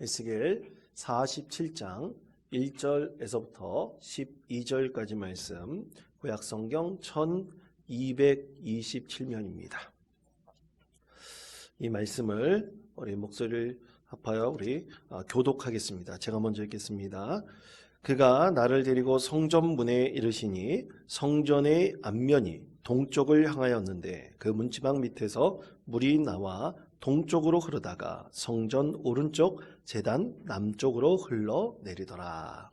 에스겔 47장 1절에서부터 12절까지 말씀, 구약성경 1227면입니다. 이 말씀을 우리 목소리를 합하여 우리 교독하겠습니다. 제가 먼저 읽겠습니다. 그가 나를 데리고 성전문에 이르시니 성전의 앞면이 동쪽을 향하였는데 그 문지방 밑에서 물이 나와 동쪽으로 흐르다가 성전 오른쪽 제단 남쪽으로 흘러 내리더라.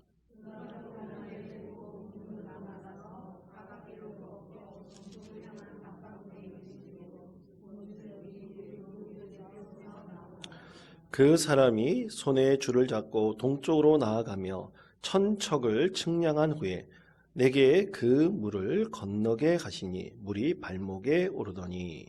그 사람이 손에 줄을 잡고 동쪽으로 나아가며 천척을 측량한 후에 내게 그 물을 건너게 하시니 물이 발목에 오르더니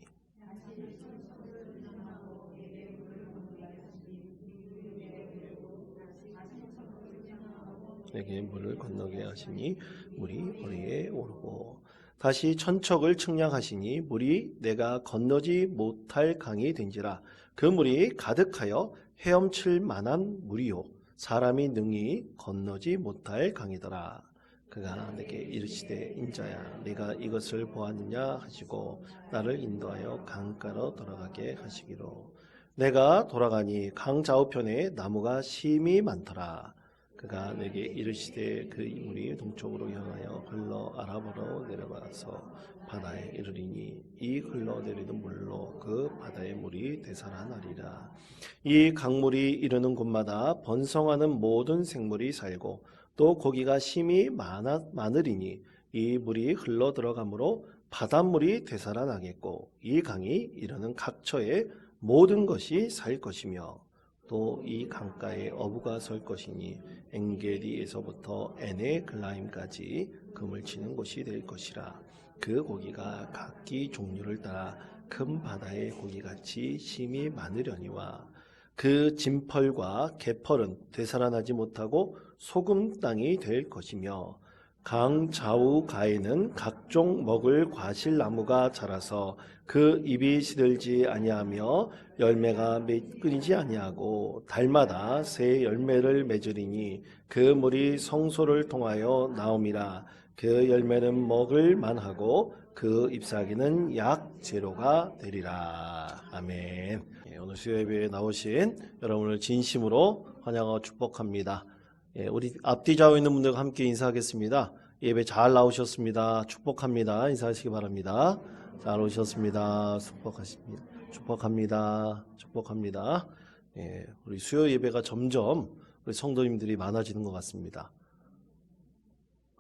내게 물을 건너게 하시니 물이 허리에 오르고 다시 천척을 측량하시니 물이 내가 건너지 못할 강이 된지라 그 물이 가득하여 헤엄칠 만한 물이요 사람이 능히 건너지 못할 강이더라. 그가 내게 이르시되 인자야 네가 이것을 보았느냐 하시고 나를 인도하여 강가로 돌아가게 하시기로 내가 돌아가니 강 좌우편에 나무가 심히 많더라. 그가 내게 이르시되 그 물이 동쪽으로 향하여 흘러 아라바로 내려가서 바다에 이르리니 이 흘러내리는 물로 그 바다의 물이 되살아나리라. 이 강물이 이르는 곳마다 번성하는 모든 생물이 살고 또 고기가 심히 많으리니 이 물이 흘러 들어가므로 바닷물이 되살아나겠고 이 강이 이르는 각처에 모든 것이 살 것이며 또 이 강가에 어부가 설 것이니 엔게디에서부터 에네글라임까지 금을 치는 곳이 될 것이라. 그 고기가 각기 종류를 따라 큰 바다의 고기같이 심히 많으려니와 그 진펄과 개펄은 되살아나지 못하고 소금 땅이 될 것이며 강 좌우 가에는 각종 먹을 과실나무가 자라서 그 잎이 시들지 아니하며 열매가 끊이지 아니하고 달마다 새 열매를 맺으리니 그 물이 성소를 통하여 나옴이라. 그 열매는 먹을 만하고 그 잎사귀는 약재료가 되리라. 아멘. 오늘 수요예배에 나오신 여러분을 진심으로 환영하고 축복합니다. 우리 앞뒤 좌우에 있는 분들과 함께 인사하겠습니다. 예배 잘 나오셨습니다. 축복합니다. 인사하시기 바랍니다. 잘 오셨습니다. 축복합니다. 축복합니다. 우리 수요 예배가 점점 우리 성도님들이 많아지는 것 같습니다.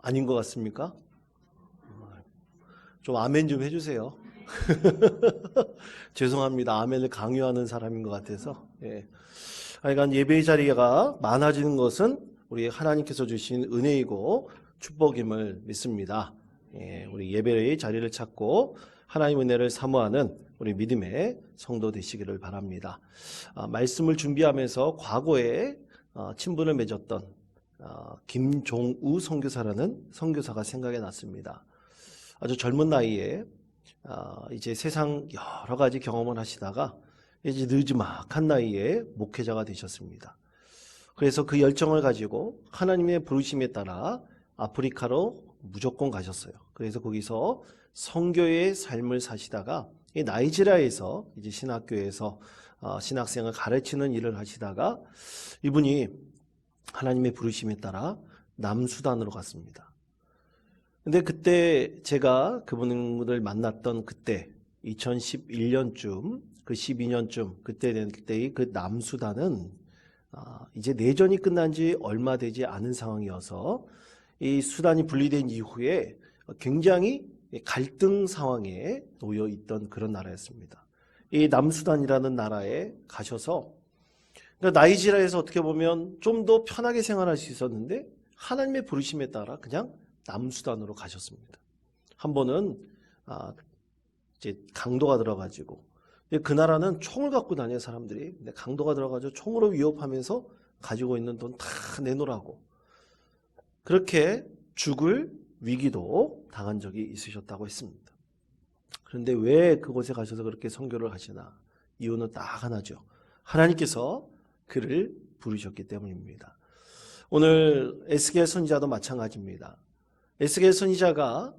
아닌 것 같습니까? 좀 아멘 좀 해주세요. 죄송합니다. 아멘을 강요하는 사람인 것 같아서. 하여간 예배의 자리가 많아지는 것은 우리 하나님께서 주신 은혜이고 축복임을 믿습니다. 우리 예배의 자리를 찾고 하나님 은혜를 사모하는 우리 믿음의 성도 되시기를 바랍니다. 말씀을 준비하면서 과거에 친분을 맺었던 김종우 선교사라는 선교사가 생각이 났습니다. 아주 젊은 나이에 이제 세상 여러 가지 경험을 하시다가 이제 느지막한 나이에 목회자가 되셨습니다. 그래서 그 열정을 가지고 하나님의 부르심에 따라 아프리카로 무조건 가셨어요. 그래서 거기서 선교의 삶을 사시다가 이 나이지리아에서 이제 신학교에서 신학생을 가르치는 일을 하시다가 이분이 하나님의 부르심에 따라 남수단으로 갔습니다. 근데 그때 제가 그분을 만났던 그때 2011년쯤 그 12년쯤 그때 될 때의 그 남수단은 이제 내전이 끝난 지 얼마 되지 않은 상황이어서 이 수단이 분리된 이후에 굉장히 갈등 상황에 놓여 있던 그런 나라였습니다. 이 남수단이라는 나라에 가셔서 나이지리아에서 어떻게 보면 좀 더 편하게 생활할 수 있었는데 하나님의 부르심에 따라 그냥 남수단으로 가셨습니다. 한 번은 이제 강도가 들어가지고 그 나라는 총을 갖고 다녀요 사람들이. 근데 강도가 들어가지고 총으로 위협하면서 가지고 있는 돈 다 내놓으라고 그렇게 죽을 위기도 당한 적이 있으셨다고 했습니다. 그런데 왜 그곳에 가셔서 그렇게 선교를 하시나? 이유는 딱 하나죠. 하나님께서 그를 부르셨기 때문입니다. 오늘 에스겔 선지자도 마찬가지입니다. 에스겔 선지자가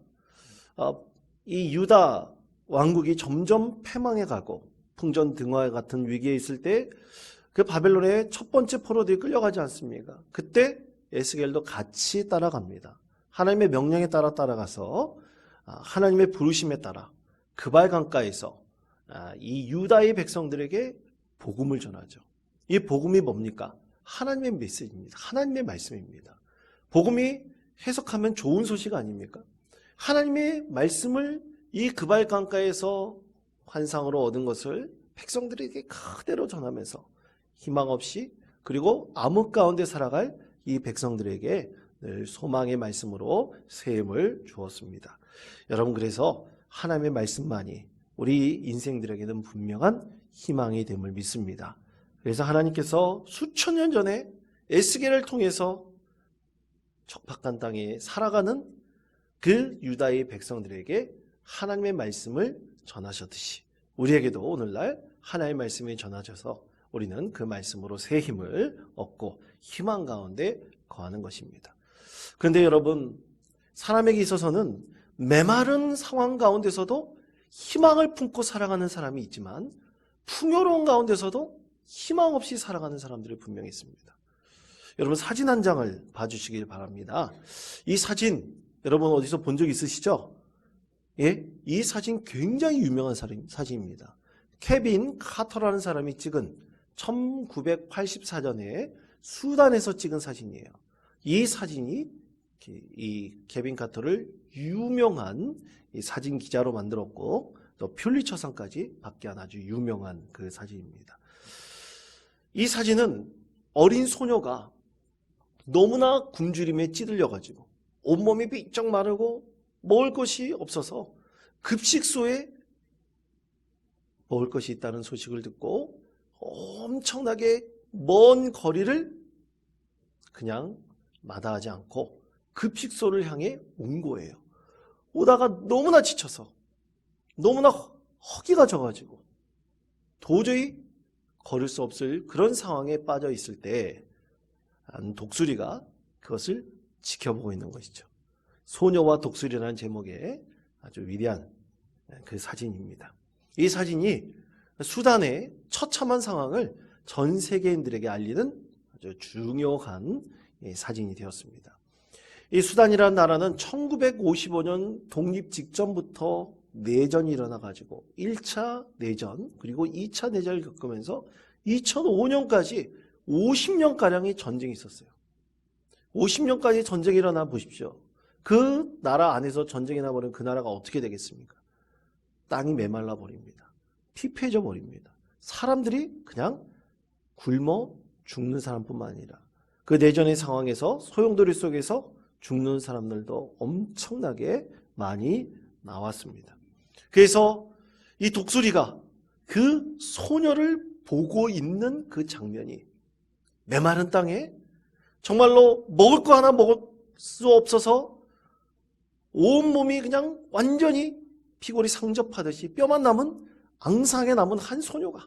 이 유다 왕국이 점점 패망해 가고 풍전등화 같은 위기에 있을 때 그 바벨론의 첫 번째 포로들이 끌려가지 않습니까? 그때 에스겔도 같이 따라갑니다. 하나님의 명령에 따라 따라가서 하나님의 부르심에 따라 그발 강가에서 이 유다의 백성들에게 복음을 전하죠. 이 복음이 뭡니까? 하나님의 메시지입니다. 하나님의 말씀입니다. 복음이 해석하면 좋은 소식 아닙니까? 하나님의 말씀을 이 그발 강가에서 환상으로 얻은 것을 백성들에게 그대로 전하면서 희망 없이 그리고 암흑 가운데 살아갈 이 백성들에게 늘 소망의 말씀으로 새 힘을 주었습니다. 여러분, 그래서 하나님의 말씀만이 우리 인생들에게는 분명한 희망이 됨을 믿습니다. 그래서 하나님께서 수천 년 전에 에스겔을 통해서 척박한 땅에 살아가는 그 유다의 백성들에게 하나님의 말씀을 전하셨듯이 우리에게도 오늘날 하나님의 말씀이 전하셔서 우리는 그 말씀으로 새 힘을 얻고 희망 가운데 거하는 것입니다. 그런데 여러분, 사람에게 있어서는 메마른 상황 가운데서도 희망을 품고 살아가는 사람이 있지만 풍요로운 가운데서도 희망 없이 살아가는 사람들이 분명히 있습니다. 여러분, 사진 한 장을 봐주시길 바랍니다. 이 사진 여러분 어디서 본 적 있으시죠? 예? 이 사진 굉장히 유명한 사진입니다. 케빈 카터라는 사람이 찍은 1984년에 수단에서 찍은 사진이에요. 이 사진이 이 케빈 카터를 유명한 사진 기자로 만들었고 또 퓰리처상까지 받게 한 아주 유명한 그 사진입니다. 이 사진은 어린 소녀가 너무나 굶주림에 찌들려가지고 온몸이 삐쩍 마르고 먹을 것이 없어서 급식소에 먹을 것이 있다는 소식을 듣고 엄청나게 먼 거리를 그냥 마다하지 않고 급식소를 향해 온 거예요. 오다가 너무나 지쳐서 너무나 허기가 져가지고 도저히 걸을 수 없을 그런 상황에 빠져 있을 때 독수리가 그것을 지켜보고 있는 것이죠. 소녀와 독수리라는 제목의 아주 위대한 그 사진입니다. 이 사진이 수단의 처참한 상황을 전 세계인들에게 알리는 아주 중요한 사진이 되었습니다. 이 수단이라는 나라는 1955년 독립 직전부터 내전이 일어나가지고 1차 내전 그리고 2차 내전을 겪으면서 2005년까지 50년가량의 전쟁이 있었어요. 50년까지 전쟁이 일어나 보십시오. 그 나라 안에서 전쟁이 나버리면 그 나라가 어떻게 되겠습니까? 땅이 메말라 버립니다. 피폐해져 버립니다. 사람들이 그냥 굶어 죽는 사람뿐만 아니라 그 내전의 상황에서 소용돌이 속에서 죽는 사람들도 엄청나게 많이 나왔습니다. 그래서 이 독수리가 그 소녀를 보고 있는 그 장면이 메마른 땅에 정말로 먹을 거 하나 먹을 수 없어서 온몸이 그냥 완전히 피골이 상접하듯이 뼈만 남은 앙상하게 남은 한 소녀가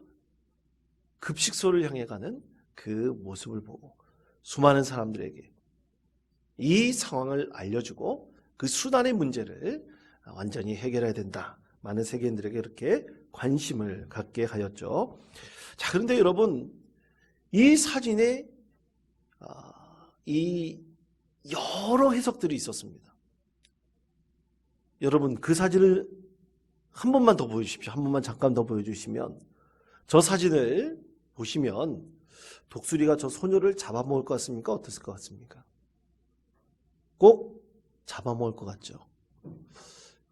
급식소를 향해 가는 그 모습을 보고 수많은 사람들에게 이 상황을 알려주고 그 수단의 문제를 완전히 해결해야 된다. 많은 세계인들에게 이렇게 관심을 갖게 하였죠. 자, 그런데 여러분, 이 사진에 이 여러 해석들이 있었습니다. 여러분, 그 사진을 한 번만 더 보여주십시오. 한 번만 잠깐 더 보여주시면 저 사진을 보시면 독수리가 저 소녀를 잡아먹을 것 같습니까? 어땠을 것 같습니까? 꼭 잡아먹을 것 같죠.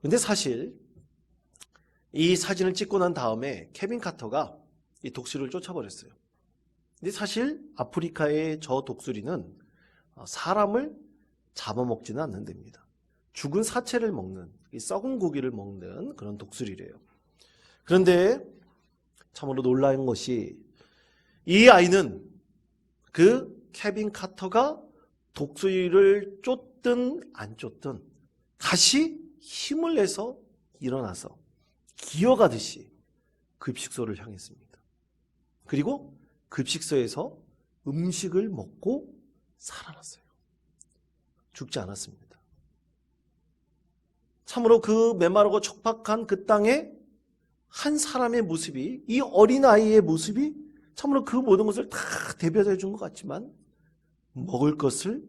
근데 사실 이 사진을 찍고 난 다음에 케빈 카터가 이 독수리를 쫓아버렸어요. 근데 사실 아프리카의 저 독수리는 사람을 잡아먹지는 않는답니다. 죽은 사체를 먹는, 썩은 고기를 먹는 그런 독수리래요. 그런데 참으로 놀라운 것이 이 아이는 그 케빈 카터가 독수리를 쫓든 안 쫓든 다시 힘을 내서 일어나서 기어가듯이 급식소를 향했습니다. 그리고 급식소에서 음식을 먹고 살아났어요. 죽지 않았습니다. 참으로 그 메마르고 척박한 그 땅에 한 사람의 모습이, 이 어린아이의 모습이 참으로 그 모든 것을 다 대변해 준 것 같지만 먹을 것을,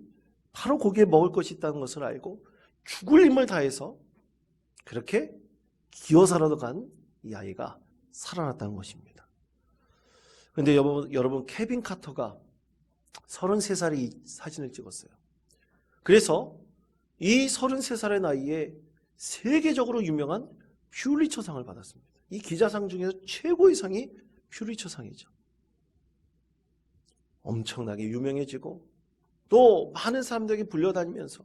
바로 거기에 먹을 것이 있다는 것을 알고 죽을 힘을 다해서 그렇게 기어살아도 간 이 아이가 살아났다는 것입니다. 그런데 여러분 케빈 카터가 33살에 이 사진을 찍었어요. 그래서 이 33살의 나이에 세계적으로 유명한 퓰리처상을 받았습니다. 이 기자상 중에서 최고의 상이 퓰리처상이죠. 엄청나게 유명해지고 또 많은 사람들에게 불려다니면서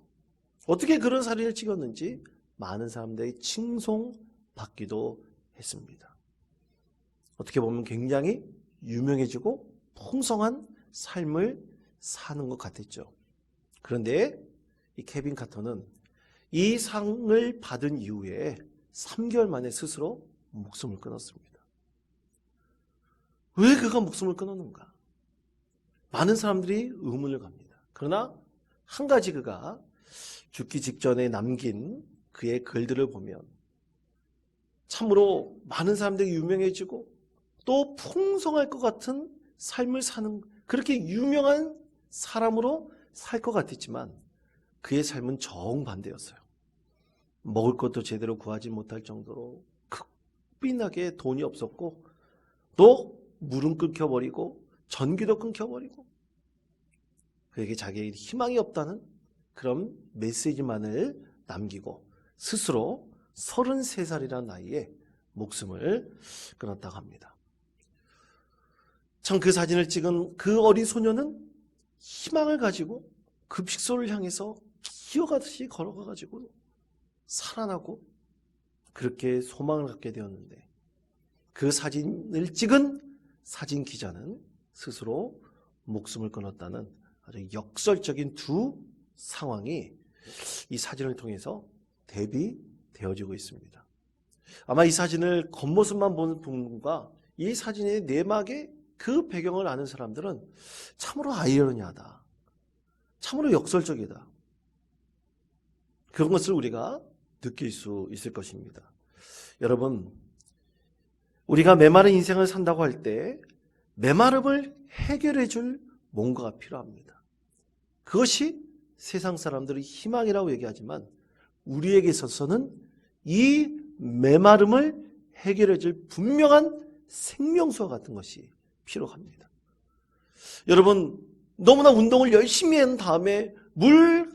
어떻게 그런 사진을 찍었는지 많은 사람들이 칭송받기도 했습니다. 어떻게 보면 굉장히 유명해지고 풍성한 삶을 사는 것 같았죠. 그런데 이 케빈 카터는 이 상을 받은 이후에 3개월 만에 스스로 목숨을 끊었습니다. 왜 그가 목숨을 끊었는가? 많은 사람들이 의문을 갑니다. 그러나 한 가지 그가 죽기 직전에 남긴 그의 글들을 보면 참으로 많은 사람들이 유명해지고 또 풍성할 것 같은 삶을 사는, 그렇게 유명한 사람으로 살 것 같았지만 그의 삶은 정반대였어요. 먹을 것도 제대로 구하지 못할 정도로 극빈하게 돈이 없었고 또 물은 끊겨버리고 전기도 끊겨버리고 그에게 자기에게 희망이 없다는 그런 메시지만을 남기고 스스로 33살이라는 나이에 목숨을 끊었다고 합니다. 참 그 사진을 찍은 그 어린 소녀는 희망을 가지고 급식소를 향해서 기어가듯이 걸어가가지고 살아나고 그렇게 소망을 갖게 되었는데 그 사진을 찍은 사진 기자는 스스로 목숨을 끊었다는 아주 역설적인 두 상황이 이 사진을 통해서 대비되어지고 있습니다. 아마 이 사진을 겉모습만 보는 분과 이 사진의 내막의 그 배경을 아는 사람들은 참으로 아이러니하다, 참으로 역설적이다, 그런 것을 우리가 느낄 수 있을 것입니다. 여러분, 우리가 메마른 인생을 산다고 할 때 메마름을 해결해 줄 뭔가가 필요합니다. 그것이 세상 사람들이 희망이라고 얘기하지만 우리에게 있어서는 이 메마름을 해결해 줄 분명한 생명수와 같은 것이 필요합니다. 여러분, 너무나 운동을 열심히 한 다음에 물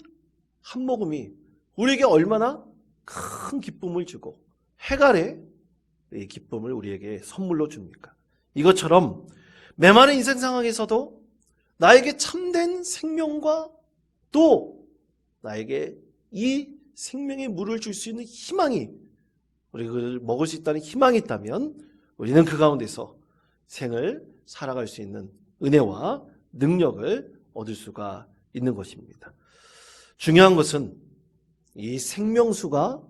한 모금이 우리에게 얼마나 큰 기쁨을 주고 해갈의 이 기쁨을 우리에게 선물로 줍니까? 이것처럼 메마른 인생 상황에서도 나에게 참된 생명과 또 나에게 이 생명의 물을 줄 수 있는 희망이, 우리가 그걸 먹을 수 있다는 희망이 있다면 우리는 그 가운데서 생을 살아갈 수 있는 은혜와 능력을 얻을 수가 있는 것입니다. 중요한 것은 이 생명수가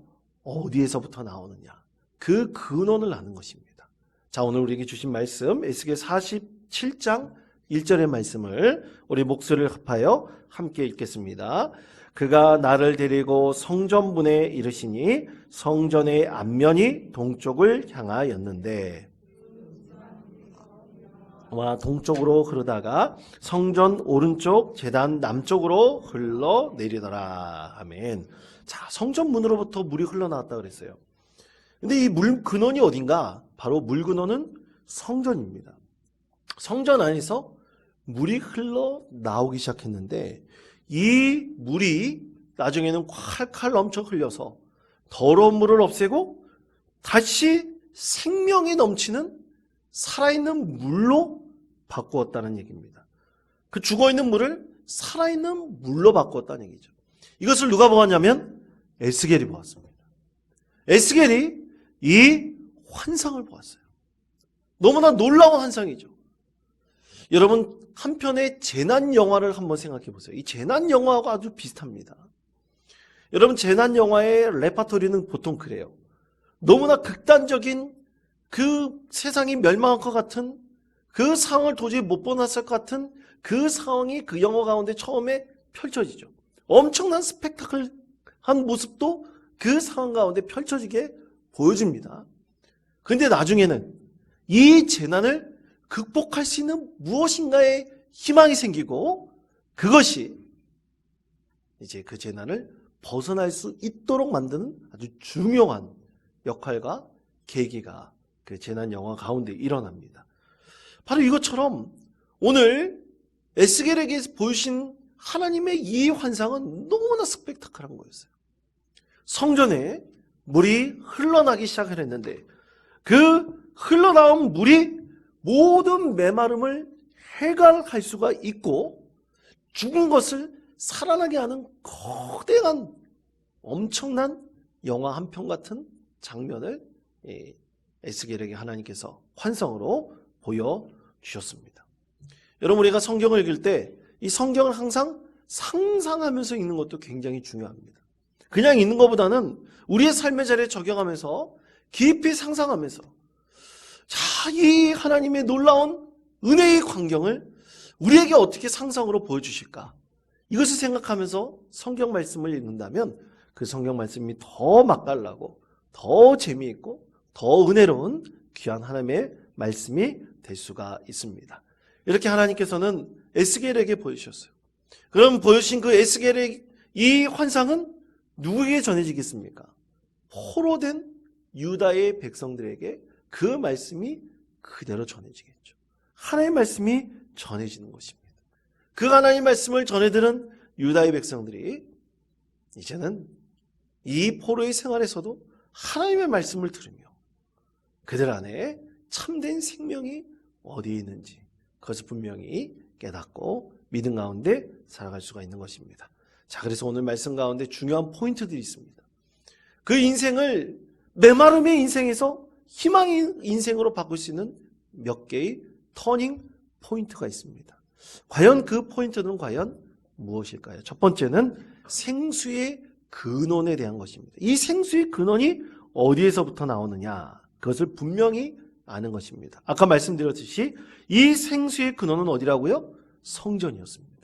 어디에서부터 나오느냐, 그 근원을 아는 것입니다. 자, 오늘 우리에게 주신 말씀 에스겔 47장 1절의 말씀을 우리 목소리를 합하여 함께 읽겠습니다. 그가 나를 데리고 성전문에 이르시니 성전의 앞면이 동쪽을 향하였는데, 동쪽으로 흐르다가 성전 오른쪽 제단 남쪽으로 흘러내리더라. 아멘. 자, 성전 문으로부터 물이 흘러나왔다 그랬어요. 근데 이 물 근원이 어딘가? 바로 물 근원은 성전입니다. 성전 안에서 물이 흘러나오기 시작했는데 이 물이 나중에는 콸콸 넘쳐 흘려서 더러운 물을 없애고 다시 생명이 넘치는 살아있는 물로 바꾸었다는 얘기입니다. 그 죽어있는 물을 살아있는 물로 바꾸었다는 얘기죠. 이것을 누가 보았냐면 에스겔이 보았습니다. 에스겔이 이 환상을 보았어요. 너무나 놀라운 환상이죠. 여러분, 한 편의 재난 영화를 한번 생각해 보세요. 이 재난 영화하고 아주 비슷합니다. 여러분, 재난 영화의 레파토리는 보통 그래요. 너무나 극단적인 그 세상이 멸망할 것 같은 그 상황을 도저히 못 보았을 것 같은 그 상황이 그 영화 가운데 처음에 펼쳐지죠. 엄청난 스펙타클한 모습도 그 상황 가운데 펼쳐지게 보여줍니다. 그런데 나중에는 이 재난을 극복할 수 있는 무엇인가의 희망이 생기고 그것이 이제 그 재난을 벗어날 수 있도록 만드는 아주 중요한 역할과 계기가 그 재난 영화 가운데 일어납니다. 바로 이것처럼 오늘 에스겔에게 보여주신 하나님의 이 환상은 너무나 스펙타클한 거였어요. 성전에 물이 흘러나기 시작을 했는데 그 흘러나온 물이 모든 메마름을 해결할 수가 있고 죽은 것을 살아나게 하는 거대한 엄청난 영화 한 편 같은 장면을 에스겔에게 하나님께서 환상으로 보여주셨습니다. 여러분, 우리가 성경을 읽을 때 이 성경을 항상 상상하면서 읽는 것도 굉장히 중요합니다. 그냥 읽는 것보다는 우리의 삶의 자리에 적용하면서 깊이 상상하면서 자, 이 하나님의 놀라운 은혜의 광경을 우리에게 어떻게 상상으로 보여주실까? 이것을 생각하면서 성경 말씀을 읽는다면 그 성경 말씀이 더 맛깔나고 더 재미있고 더 은혜로운 귀한 하나님의 말씀이 될 수가 있습니다. 이렇게 하나님께서는 에스겔에게 보여주셨어요. 그럼 보여주신 그 에스겔의 이 환상은 누구에게 전해지겠습니까? 포로된 유다의 백성들에게 그 말씀이 그대로 전해지겠죠. 하나님의 말씀이 전해지는 것입니다. 그 하나님의 말씀을 전해들은 유다의 백성들이 이제는 이 포로의 생활에서도 하나님의 말씀을 들으며 그들 안에 참된 생명이 어디에 있는지 그것을 분명히 깨닫고 믿음 가운데 살아갈 수가 있는 것입니다. 자, 그래서 오늘 말씀 가운데 중요한 포인트들이 있습니다. 그 인생을 메마름의 인생에서 희망의 인생으로 바꿀 수 있는 몇 개의 터닝 포인트가 있습니다. 과연 그 포인트는 과연 무엇일까요? 첫 번째는 생수의 근원에 대한 것입니다. 이 생수의 근원이 어디에서부터 나오느냐, 그것을 분명히 아는 것입니다. 아까 말씀드렸듯이 이 생수의 근원은 어디라고요? 성전이었습니다.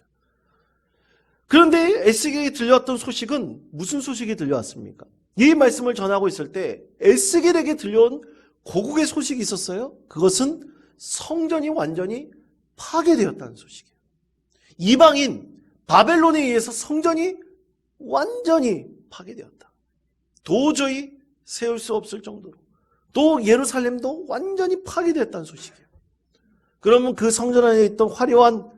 그런데 에스겔에 들려왔던 소식은 무슨 소식이 들려왔습니까? 이 말씀을 전하고 있을 때 에스겔에게 들려온 고국의 소식이 있었어요. 그것은 성전이 완전히 파괴되었다는 소식이에요. 이방인 바벨론에 의해서 성전이 완전히 파괴되었다. 도저히 세울 수 없을 정도로. 또 예루살렘도 완전히 파괴되었다는 소식이에요. 그러면 그 성전 안에 있던 화려한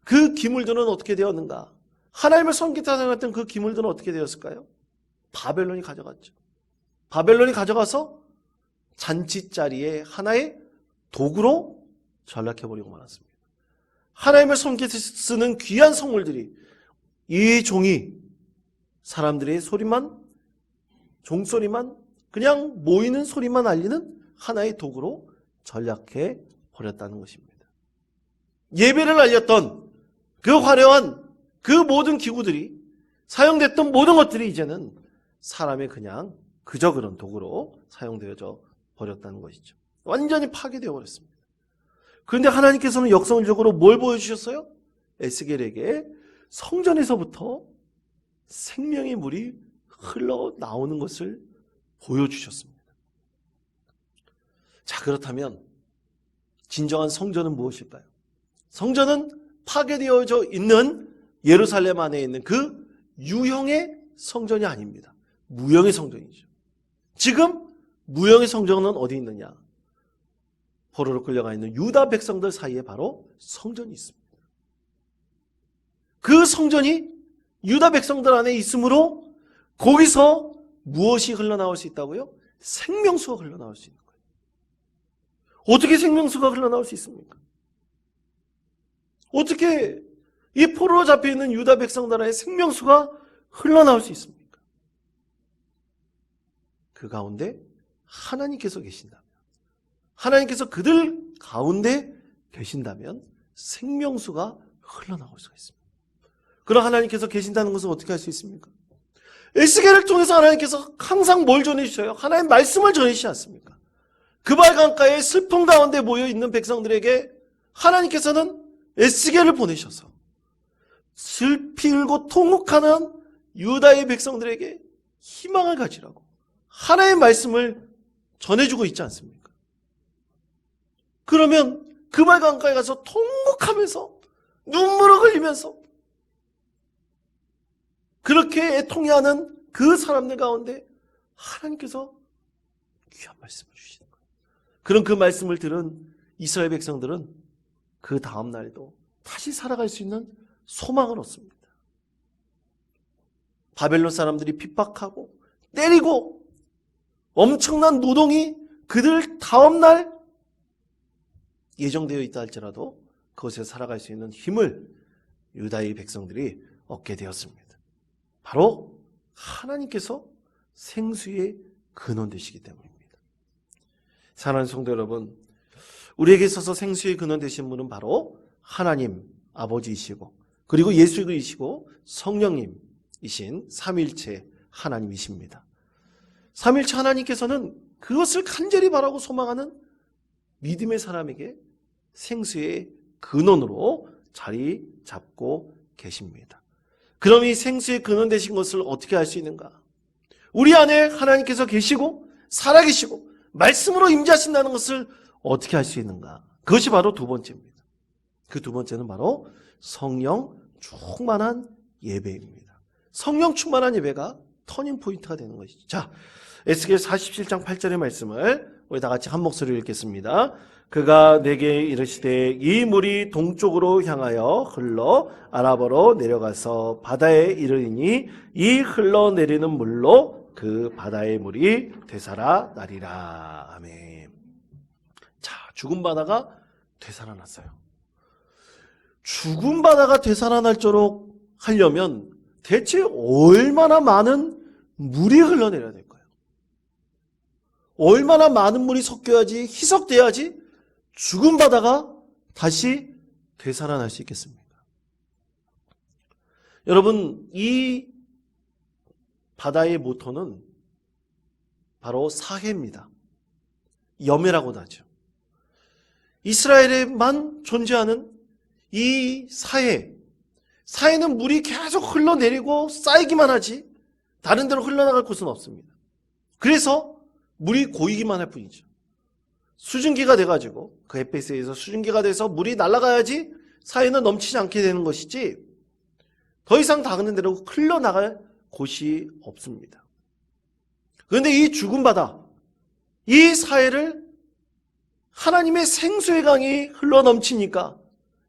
그 기물들은 어떻게 되었는가? 하나님을 섬기다 생각했던 그 기물들은 어떻게 되었을까요? 바벨론이 가져갔죠. 바벨론이 가져가서 잔치자리에 하나의 도구로 전락해버리고 말았습니다. 하나님을 섬기기 쓰는 귀한 성물들이 이 종이 사람들의 소리만, 종소리만, 그냥 모이는 소리만 알리는 하나의 도구로 전락해 버렸다는 것입니다. 예배를 알렸던 그 화려한 그 모든 기구들이, 사용됐던 모든 것들이 이제는 사람의 그냥 그저 그런 도구로 사용되어져 버렸다는 것이죠. 완전히 파괴되어 버렸습니다. 그런데 하나님께서는 역설적으로 뭘 보여주셨어요? 에스겔에게 성전에서부터 생명의 물이 흘러나오는 것을 보여주셨습니다. 자, 그렇다면 진정한 성전은 무엇일까요? 성전은 파괴되어져 있는 예루살렘 안에 있는 그 유형의 성전이 아닙니다. 무형의 성전이죠. 지금 무형의 성전은 어디 있느냐? 포로로 끌려가 있는 유다 백성들 사이에 바로 성전이 있습니다. 그 성전이 유다 백성들 안에 있으므로 거기서 무엇이 흘러나올 수 있다고요? 생명수가 흘러나올 수 있는 거예요. 어떻게 생명수가 흘러나올 수 있습니까? 어떻게 이 포로로 잡혀있는 유다 백성들 안에 생명수가 흘러나올 수 있습니까? 그 가운데 하나님께서 계신다면, 하나님께서 그들 가운데 계신다면 생명수가 흘러나올 수가 있습니다. 그럼 하나님께서 계신다는 것은 어떻게 할 수 있습니까? 에스겔을 통해서 하나님께서 항상 뭘 전해주셔요? 하나님의 말씀을 전해주시지 않습니까? 그 발강가에 슬픔 가운데 모여있는 백성들에게 하나님께서는 에스겔을 보내셔서 슬피 울고 통곡하는 유다의 백성들에게 희망을 가지라고 하나의 말씀을 전해주고 있지 않습니까? 그러면 그 말 가까이 가서 통곡하면서 눈물을 흘리면서 그렇게 애통해하는 그 사람들 가운데 하나님께서 귀한 말씀을 주시는 거예요. 그런 그 말씀을 들은 이스라엘 백성들은 그 다음 날도 다시 살아갈 수 있는 소망을 얻습니다. 바벨론 사람들이 핍박하고 때리고 엄청난 노동이 그들 다음 날 예정되어 있다 할지라도 그곳에 살아갈 수 있는 힘을 유다의 백성들이 얻게 되었습니다. 바로 하나님께서 생수의 근원 되시기 때문입니다. 사랑하는 성도 여러분, 우리에게 있어서 생수의 근원 되신 분은 바로 하나님 아버지이시고 그리고 예수이시고 성령님이신 삼위일체 하나님이십니다. 삼위일체 하나님께서는 그것을 간절히 바라고 소망하는 믿음의 사람에게 생수의 근원으로 자리 잡고 계십니다. 그럼 이 생수의 근원 되신 것을 어떻게 할 수 있는가? 우리 안에 하나님께서 계시고 살아계시고 말씀으로 임재하신다는 것을 어떻게 할 수 있는가? 그것이 바로 두 번째입니다. 그 두 번째는 바로 성령 충만한 예배입니다. 성령 충만한 예배가 터닝 포인트가 되는 것이죠. 자, 에스겔 47장 8절의 말씀을 우리 다 같이 한 목소리로 읽겠습니다. 그가 내게 이르시되 이 물이 동쪽으로 향하여 흘러 아라바로 내려가서 바다에 이르리니 이 흘러내리는 물로 그 바다의 물이 되살아나리라. 아멘. 자, 죽은 바다가 되살아났어요. 죽은 바다가 되살아날도록 하려면 대체 얼마나 많은 물이 흘러내려야 될까요? 얼마나 많은 물이 섞여야지, 희석돼야지 죽은 바다가 다시 되살아날 수 있겠습니까? 여러분, 이 바다의 모토는 바로 사해입니다. 염해라고도 하죠. 이스라엘에만 존재하는 이 사해는 물이 계속 흘러내리고 쌓이기만 하지 다른 데로 흘러나갈 곳은 없습니다. 그래서 물이 고이기만 할 뿐이죠. 수증기가 돼가지고 그 햇빛에서 수증기가 돼서 물이 날아가야지 사해는 넘치지 않게 되는 것이지 더 이상 다른 데로 흘러나갈 곳이 없습니다. 그런데 이 죽은 바다, 이 사해를 하나님의 생수의 강이 흘러넘치니까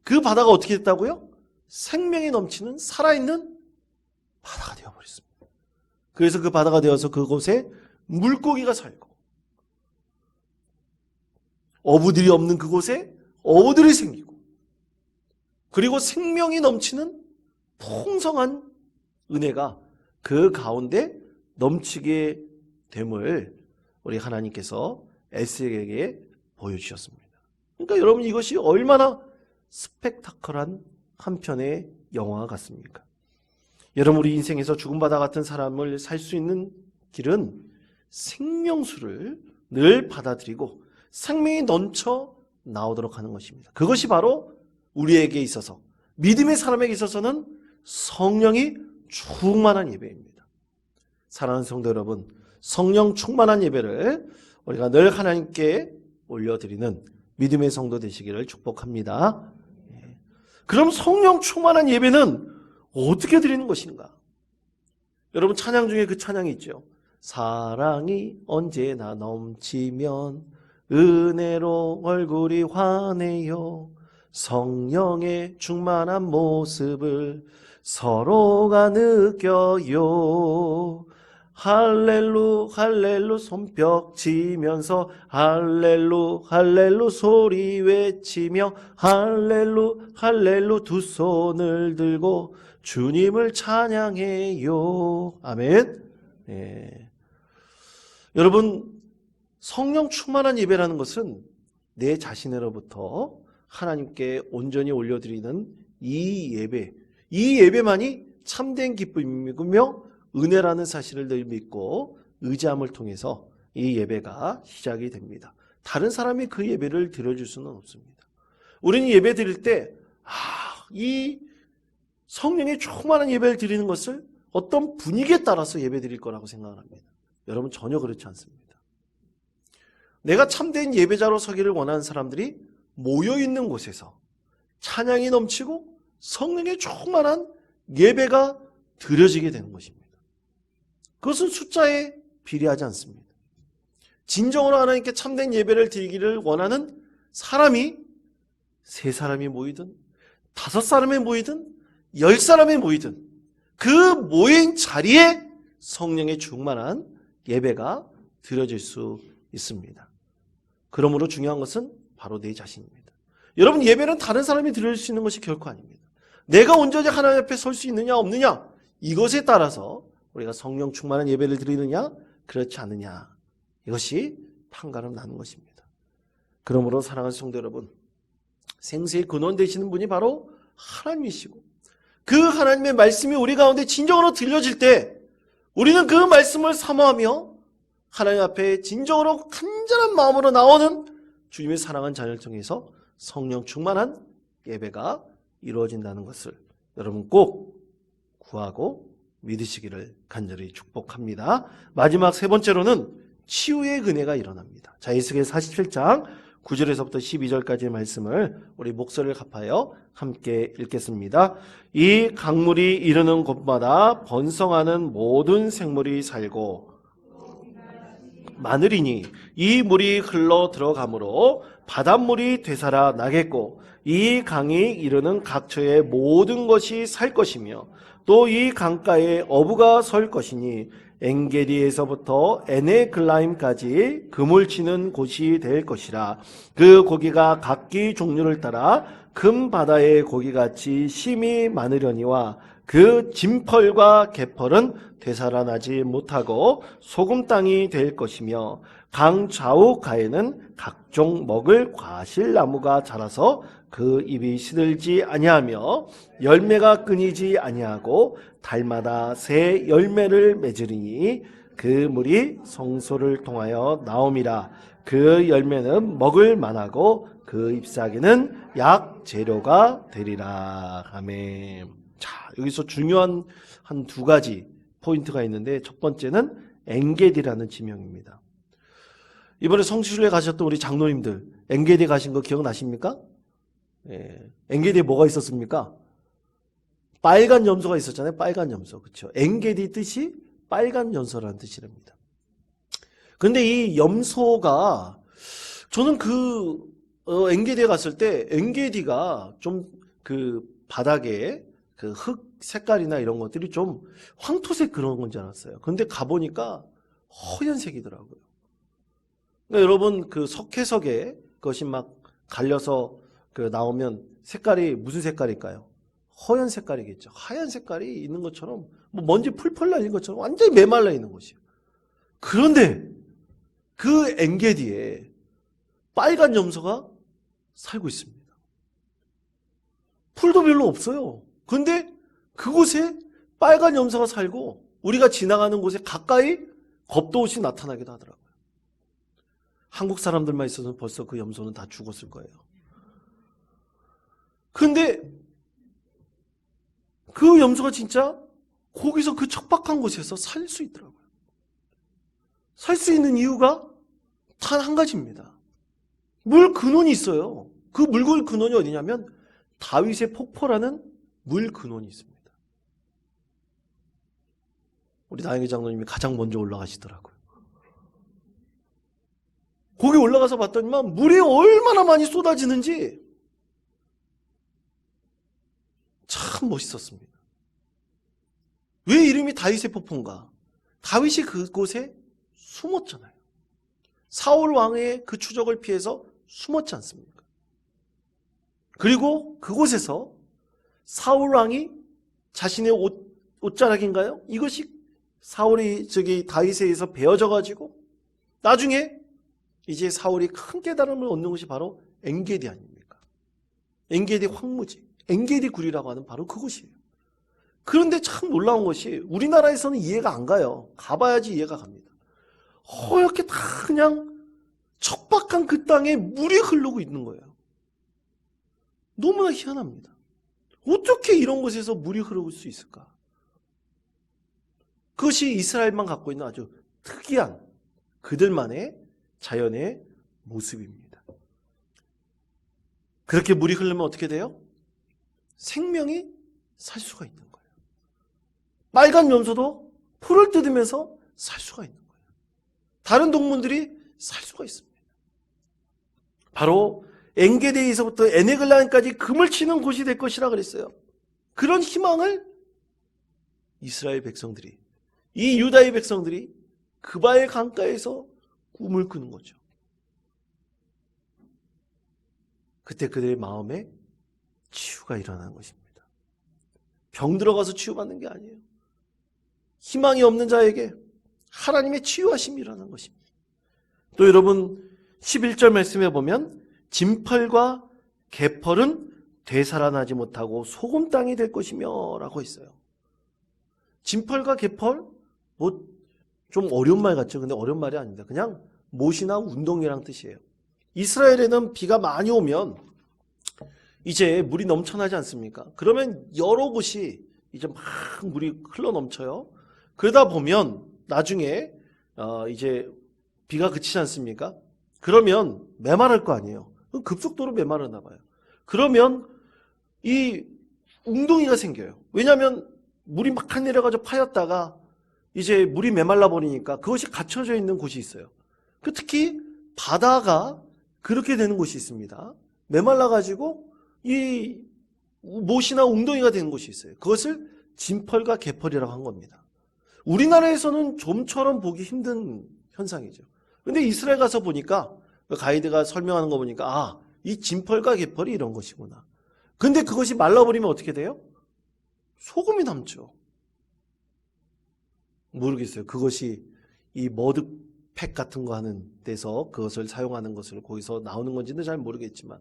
그 바다가 어떻게 됐다고요? 생명이 넘치는 살아있는 바다가 되어버렸습니다. 그래서 그 바다가 되어서 그곳에 물고기가 살고 어부들이 없는 그곳에 어부들이 생기고 그리고 생명이 넘치는 풍성한 은혜가 그 가운데 넘치게 됨을 우리 하나님께서 에스겔에게 보여주셨습니다. 그러니까 여러분 이것이 얼마나 스펙타클한 한 편의 영화 같습니까? 여러분 우리 인생에서 죽은 바다 같은 사람을 살 수 있는 길은 생명수를 늘 받아들이고 생명이 넘쳐 나오도록 하는 것입니다. 그것이 바로 우리에게 있어서 믿음의 사람에게 있어서는 성령이 충만한 예배입니다. 사랑하는 성도 여러분, 성령 충만한 예배를 우리가 늘 하나님께 올려드리는 믿음의 성도 되시기를 축복합니다. 그럼 성령 충만한 예배는 어떻게 드리는 것인가? 여러분 찬양 중에 그 찬양이 있죠. 사랑이 언제나 넘치면 은혜로 얼굴이 환해요. 성령의 충만한 모습을 서로가 느껴요. 할렐루 할렐루 손뼉 치면서 할렐루 할렐루 소리 외치며 할렐루 할렐루 두 손을 들고 주님을 찬양해요. 아멘. 네. 여러분 성령 충만한 예배라는 것은 내 자신으로부터 하나님께 온전히 올려드리는 이 예배만이 참된 기쁨이며 은혜라는 사실을 늘 믿고 의지함을 통해서 이 예배가 시작이 됩니다. 다른 사람이 그 예배를 드려줄 수는 없습니다. 우리는 예배 드릴 때 이 성령의 충만한 예배를 드리는 것을 어떤 분위기에 따라서 예배 드릴 거라고 생각을 합니다. 여러분 전혀 그렇지 않습니다. 내가 참된 예배자로 서기를 원하는 사람들이 모여있는 곳에서 찬양이 넘치고 성령의 충만한 예배가 드려지게 되는 것입니다. 그것은 숫자에 비례하지 않습니다. 진정으로 하나님께 참된 예배를 드리기를 원하는 사람이 3사람이 모이든 5사람이 모이든 10사람이 모이든 그 모인 자리에 성령의 충만한 예배가 드려질 수 있습니다. 그러므로 중요한 것은 바로 내 자신입니다. 여러분 예배는 다른 사람이 드릴 수 있는 것이 결코 아닙니다. 내가 온전히 하나님 앞에 설 수 있느냐 없느냐 이것에 따라서 우리가 성령 충만한 예배를 드리느냐 그렇지 않느냐 이것이 판가름 나는 것입니다. 그러므로 사랑하는 성도 여러분, 생수의 근원 되시는 분이 바로 하나님이시고 그 하나님의 말씀이 우리 가운데 진정으로 들려질 때 우리는 그 말씀을 사모하며 하나님 앞에 진정으로 간절한 마음으로 나오는 주님의 사랑한 자녀를 통해서 성령 충만한 예배가 이루어진다는 것을 여러분 꼭 구하고 믿으시기를 간절히 축복합니다. 마지막 3번째로는 치유의 은혜가 일어납니다. 자, 에스겔 47장 9절에서부터 12절까지의 말씀을 우리 목소리를 갚아요 함께 읽겠습니다. 이 강물이 이르는 곳마다 번성하는 모든 생물이 살고 마늘이니 이 물이 흘러 들어가므로 바닷물이 되살아 나겠고 이 강이 이르는 각처의 모든 것이 살 것이며 또 이 강가에 어부가 설 것이니 엔게디에서부터 에네글라임까지 그물 치는 곳이 될 것이라. 그 고기가 각기 종류를 따라 금 바다의 고기같이 심이 많으려니와 그 진펄과 개펄은 되살아나지 못하고 소금 땅이 될 것이며 강 좌우 가에는 각종 먹을 과실나무가 자라서 그 잎이 시들지 아니하며 열매가 끊이지 아니하고 달마다 새 열매를 맺으리니 그 물이 성소를 통하여 나옴이라. 그 열매는 먹을 만하고 그 잎사귀는 약 재료가 되리라. 아멘. 자, 여기서 중요한 한 2가지 포인트가 있는데 첫 번째는 엔게디라는 지명입니다. 이번에 성지순례 가셨던 우리 장로님들 엔게디 가신 거 기억나십니까? 예. 엔게디에 뭐가 있었습니까? 빨간 염소가 있었잖아요. 빨간 염소. 그렇죠? 엔게디 뜻이 빨간 염소라는 뜻이랍니다. 근데 이 염소가 저는 엔게디에 갔을 때 엔게디가 좀 그 바닥에 그 흙 색깔이나 이런 것들이 좀 황토색 그런 건 줄 알았어요. 근데 가보니까 허연색이더라고요. 그러니까 여러분 그 석회석에 그것이 막 갈려서 그 나오면 색깔이 무슨 색깔일까요? 허연 색깔이겠죠. 하얀 색깔이 있는 것처럼 뭐 먼지 풀풀 날린 것처럼 완전히 메말라 있는 것이에요. 그런데 그 엔게디에 빨간 염소가 살고 있습니다. 풀도 별로 없어요. 근데 그곳에 빨간 염소가 살고 우리가 지나가는 곳에 가까이 겁도옷이 나타나기도 하더라고요. 한국 사람들만 있어서 벌써 그 염소는 다 죽었을 거예요. 근데 그 염소가 진짜 거기서 그 척박한 곳에서 살 수 있더라고요. 살 수 있는 이유가 단 한 가지입니다. 물 근원이 있어요. 그 물 근원이 어디냐면 다윗의 폭포라는 물 근원이 있습니다. 우리 나영희 장로님이 가장 먼저 올라가시더라고요. 거기 올라가서 봤더니만 물이 얼마나 많이 쏟아지는지 참 멋있었습니다. 왜 이름이 다윗의 폭포인가? 다윗이 그곳에 숨었잖아요. 사울 왕의 그 추적을 피해서 숨었지 않습니까? 그리고 그곳에서 사울 왕이 자신의 옷자락인가요? 이것이 사울이 다윗에 의해서 베어져 가지고 나중에 이제 사울이 큰 깨달음을 얻는 것이 바로 엔게디 아닙니까? 엔게디 황무지, 엔게디 굴이라고 하는 바로 그곳이에요. 그런데 참 놀라운 것이 우리나라에서는 이해가 안 가요. 가봐야지 이해가 갑니다. 허옇게 다 그냥 척박한 그 땅에 물이 흐르고 있는 거예요. 너무나 희한합니다. 어떻게 이런 곳에서 물이 흐를 수 있을까? 그것이 이스라엘만 갖고 있는 아주 특이한 그들만의 자연의 모습입니다. 그렇게 물이 흐르면 어떻게 돼요? 생명이 살 수가 있는 거예요. 빨간 염소도 풀을 뜯으면서 살 수가 있는 거예요. 다른 동물들이 살 수가 있습니다. 바로 엔게디에서부터 에네글라임까지 금을 치는 곳이 될 것이라 그랬어요. 그런 희망을 이스라엘 백성들이, 이 유다의 백성들이 그바의 강가에서 꿈을 꾸는 거죠. 그때 그들의 마음에 치유가 일어나는 것입니다. 병 들어가서 치유받는 게 아니에요. 희망이 없는 자에게 하나님의 치유하심이 일어나는 것입니다. 또 여러분 11절 말씀에 보면 진펄과 개펄은 되살아나지 못하고 소금 땅이 될 것이며 라고 했어요. 진펄과 개펄 좀 어려운 말 같죠. 근데 어려운 말이 아닙니다. 그냥 못이나 운동이란 뜻이에요. 이스라엘에는 비가 많이 오면 이제 물이 넘쳐나지 않습니까? 그러면 여러 곳이 이제 막 물이 흘러 넘쳐요. 그러다 보면 나중에 이제 비가 그치지 않습니까? 그러면 메마를 거 아니에요. 급속도로 메마르나 봐요. 그러면 이 웅덩이가 생겨요. 왜냐하면 물이 막 내려가지고 파였다가 이제 물이 메말라 버리니까 그것이 갇혀져 있는 곳이 있어요. 특히 바다가 그렇게 되는 곳이 있습니다. 메말라가지고 이 못이나 웅덩이가 되는 곳이 있어요. 그것을 진펄과 개펄이라고 한 겁니다. 우리나라에서는 좀처럼 보기 힘든 현상이죠. 근데 이스라엘 가서 보니까 가이드가 설명하는 거 보니까 이 진펄과 개펄이 이런 것이구나. 근데 그것이 말라버리면 어떻게 돼요? 소금이 남죠. 모르겠어요. 그것이 이 머드팩 같은 거 하는 데서 그것을 사용하는 것을 거기서 나오는 건지는 잘 모르겠지만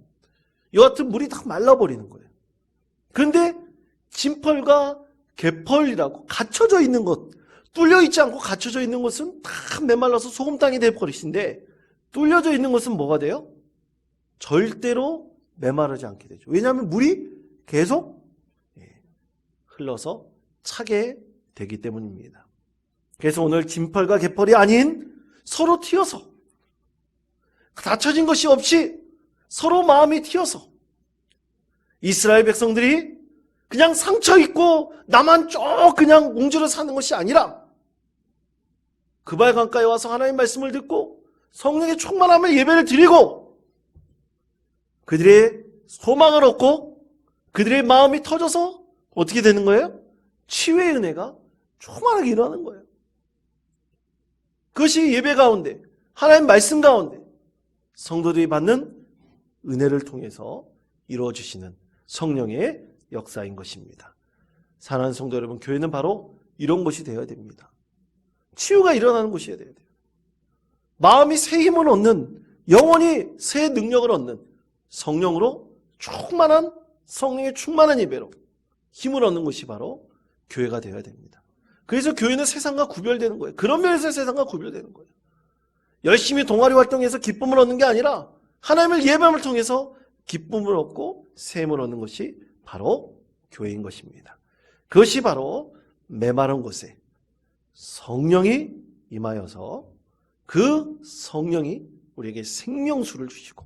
여하튼 물이 다 말라버리는 거예요. 그런데 진펄과 개펄이라고 갇혀져 있는 것, 뚫려 있지 않고 갇혀져 있는 것은 다 메말라서 소금 땅이 돼버리신데 뚫려져 있는 것은 뭐가 돼요? 절대로 메마르지 않게 되죠. 왜냐하면 물이 계속 흘러서 차게 되기 때문입니다. 그래서 오늘 진펄과 개펄이 아닌 서로 튀어서 닫혀진 것이 없이 서로 마음이 튀어서 이스라엘 백성들이 그냥 상처 입고 나만 쭉 그냥 웅주려 사는 것이 아니라 그발 강가에 와서 하나님의 말씀을 듣고 성령의 충만함을 예배를 드리고 그들의 소망을 얻고 그들의 마음이 터져서 어떻게 되는 거예요? 치유의 은혜가 충만하게 일어나는 거예요. 그것이 예배 가운데 하나님 말씀 가운데 성도들이 받는 은혜를 통해서 이루어지시는 성령의 역사인 것입니다. 사랑하는 성도 여러분, 교회는 바로 이런 곳이 되어야 됩니다. 치유가 일어나는 곳이어야 돼요. 마음이 새 힘을 얻는, 영원히 새 능력을 얻는 성령으로 충만한, 성령의 충만한 예배로 힘을 얻는 곳이 바로 교회가 되어야 됩니다. 그래서 교회는 세상과 구별되는 거예요. 그런 면에서 세상과 구별되는 거예요. 열심히 동아리 활동해서 기쁨을 얻는 게 아니라 하나님을 예배함을 통해서 기쁨을 얻고 샘을 얻는 것이 바로 교회인 것입니다. 그것이 바로 메마른 곳에 성령이 임하여서 그 성령이 우리에게 생명수를 주시고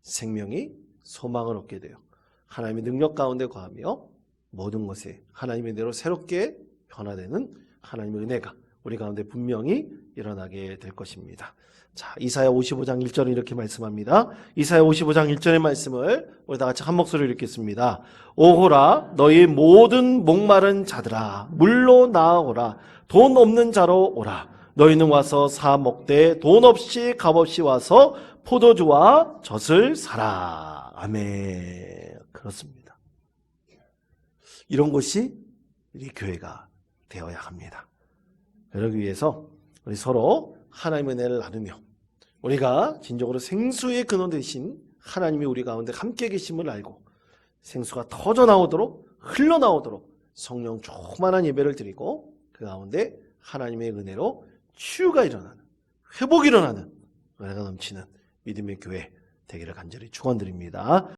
생명이 소망을 얻게 돼요. 하나님의 능력 가운데 거하며 모든 것에 하나님의 은혜로 새롭게 변화되는 하나님의 은혜가 우리 가운데 분명히 일어나게 될 것입니다. 자, 이사야 55장 1절은 이렇게 말씀합니다. 이사야 55장 1절의 말씀을 우리 다 같이 한 목소리로 읽겠습니다. 오호라 너희 모든 목마른 자들아 물로 나아오라 돈 없는 자로 오라 너희는 와서 사 먹되 돈 없이 값 없이 와서 포도주와 젖을 사라. 아멘. 그렇습니다. 이런 것이 우리 교회가 되어야 합니다. 그러기 위해서 우리 서로 하나님의 은혜를 나누며 우리가 진정으로 생수의 근원 되신 하나님이 우리 가운데 함께 계심을 알고 생수가 터져 나오도록 흘러나오도록 성령 충만한 예배를 드리고 그 가운데 하나님의 은혜로 치유가 일어나는, 회복이 일어나는 은혜가 넘치는 믿음의 교회 되기를 간절히 축원드립니다.